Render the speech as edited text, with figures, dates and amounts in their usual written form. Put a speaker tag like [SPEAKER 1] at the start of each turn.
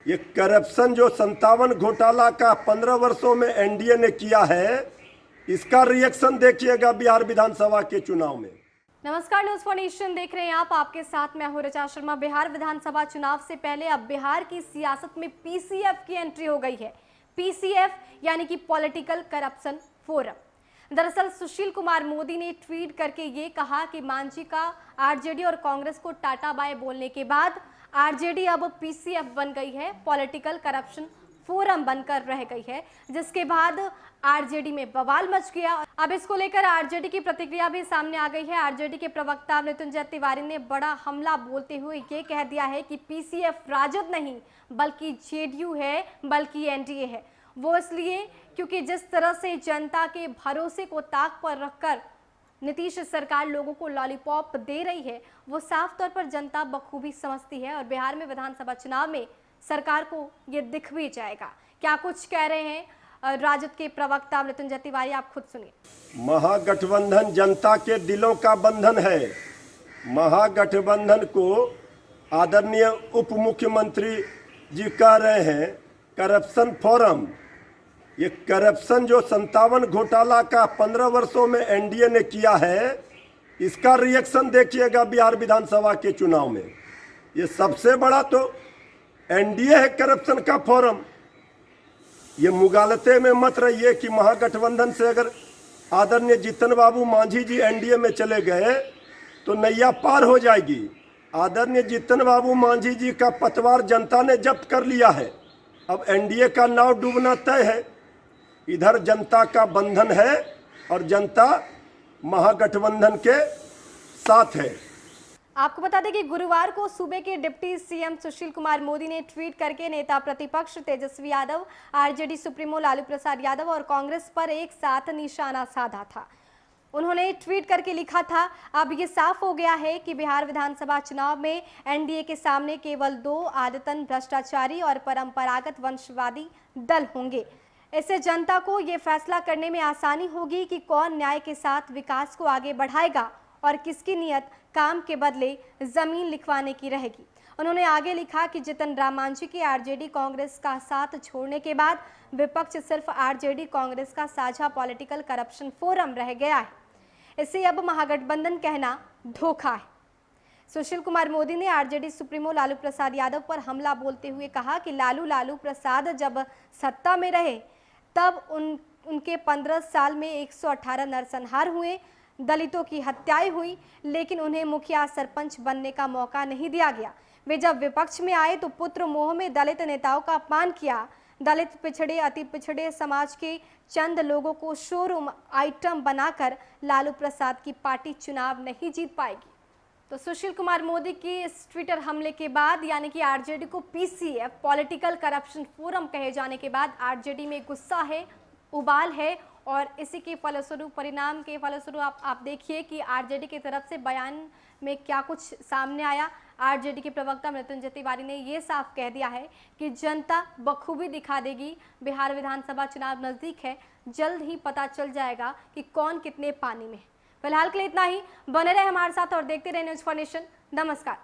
[SPEAKER 1] ये करप्शन जो 57 घोटाला का 15 वर्षों में एनडीए ने किया है, इसका रिएक्शन देखिएगा बिहार विधानसभा के चुनाव में।
[SPEAKER 2] नमस्कार, न्यूज फॉर नेशन देख रहे हैं आप। आपके साथ मैं हूं ऋचा शर्मा। बिहार विधानसभा चुनाव से पहले अब बिहार की सियासत में पीसीएफ की एंट्री हो गई है। पीसीएफ यानी कि पॉलिटिकल करप्शन फोरम। दरअसल सुशील कुमार मोदी ने ट्वीट करके ये कहा कि मांझी का आरजेडी और कांग्रेस को टाटा बाय बोलने के बाद आरजेडी अब पीसीएफ बन गई है, पॉलिटिकल करप्शन फोरम बनकर रह गई है, जिसके बाद आरजेडी में बवाल मच गया। अब इसको लेकर आरजेडी की प्रतिक्रिया भी सामने आ गई है। आरजेडी के प्रवक्ता मृत्युंजय तिवारी ने बड़ा हमला बोलते हुए ये कह दिया है कि पीसीएफ राजद नहीं बल्कि जेडीयू है, बल्कि एनडीए है। वो इसलिए क्योंकि जिस तरह से जनता के भरोसे को ताक पर रखकर नीतीश सरकार लोगों को लॉलीपॉप दे रही है, वो साफ तौर पर जनता बखूबी समझती है और बिहार में विधानसभा चुनाव में सरकार को ये दिख भी जाएगा। क्या कुछ कह रहे हैं राजद के प्रवक्ता मृत्युंजय तिवारी, आप खुद सुनिए।
[SPEAKER 1] महागठबंधन जनता के दिलों का बंधन है। महागठबंधन को आदरणीय उप मुख्यमंत्री जी कह रहे हैं करप्शन फोरम। ये करप्शन जो 57 घोटाला का 15 वर्षों में एनडीए ने किया है, इसका रिएक्शन देखिएगा बिहार विधानसभा के चुनाव में। ये सबसे बड़ा तो एनडीए है करप्शन का फोरम। ये मुगालते में मत रहिए कि महागठबंधन से अगर आदरणीय जीतन बाबू मांझी जी एनडीए में चले गए तो नैया पार हो जाएगी। आदरणीय जीतन बाबू मांझी जी का पतवार जनता ने जब्त कर लिया है। अब एनडीए का नाव डूबना तय है। इधर जनता का बंधन है और जनता महागठबंधन के साथ है।
[SPEAKER 2] आपको बता दें कि गुरुवार को सूबे के डिप्टी सीएम सुशील कुमार मोदी ने ट्वीट करके नेता प्रतिपक्ष तेजस्वी यादव, आरजेडी सुप्रीमो लालू प्रसाद यादव और कांग्रेस पर एक साथ निशाना साधा था। उन्होंने ट्वीट करके लिखा था, अब ये साफ हो गया है कि बिहार विधानसभा चुनाव में एनडीए के सामने केवल दो आदतन भ्रष्टाचारी और परंपरागत वंशवादी दल होंगे। इससे जनता को ये फैसला करने में आसानी होगी कि कौन न्याय के साथ विकास को आगे बढ़ाएगा और किसकी नीयत काम के बदले जमीन लिखवाने की रहेगी। उन्होंने आगे लिखा कि जितन राम मांझी के आरजेडी कांग्रेस का साथ छोड़ने के बाद विपक्ष सिर्फ आरजेडी कांग्रेस का साझा पॉलिटिकल करप्शन फोरम रह गया है। इससे अब महागठबंधन कहना धोखा है। सुशील कुमार मोदी ने आरजेडी सुप्रीमो लालू प्रसाद यादव पर हमला बोलते हुए कहा कि लालू प्रसाद जब सत्ता में रहे तब उनके 15 साल में 118 नरसंहार हुए, दलितों की हत्याएं हुई, लेकिन उन्हें मुखिया सरपंच बनने का मौका नहीं दिया गया। वे जब विपक्ष में आए तो पुत्र मोह में दलित नेताओं का अपमान किया। दलित पिछड़े अति पिछड़े समाज के चंद लोगों को शोरूम आइटम बनाकर लालू प्रसाद की पार्टी चुनाव नहीं जीत पाएगी। तो सुशील कुमार मोदी के इस ट्विटर हमले के बाद यानी कि आरजेडी को पीसीएफ पॉलिटिकल करप्शन फोरम कहे जाने के बाद आरजेडी में गुस्सा है, उबाल है और इसी के फलस्वरूप परिणाम के फलस्वरूप आप देखिए कि आरजेडी की तरफ से बयान में क्या कुछ सामने आया। आरजेडी के प्रवक्ता मृत्युंजय तिवारी ने ये साफ कह दिया है कि जनता बखूबी दिखा देगी। बिहार विधानसभा चुनाव नजदीक है, जल्द ही पता चल जाएगा कि कौन कितने पानी में है। फिलहाल के लिए इतना ही। बने रहे हमारे साथ और देखते रहे न्यूज फॉर नेशन। नमस्कार।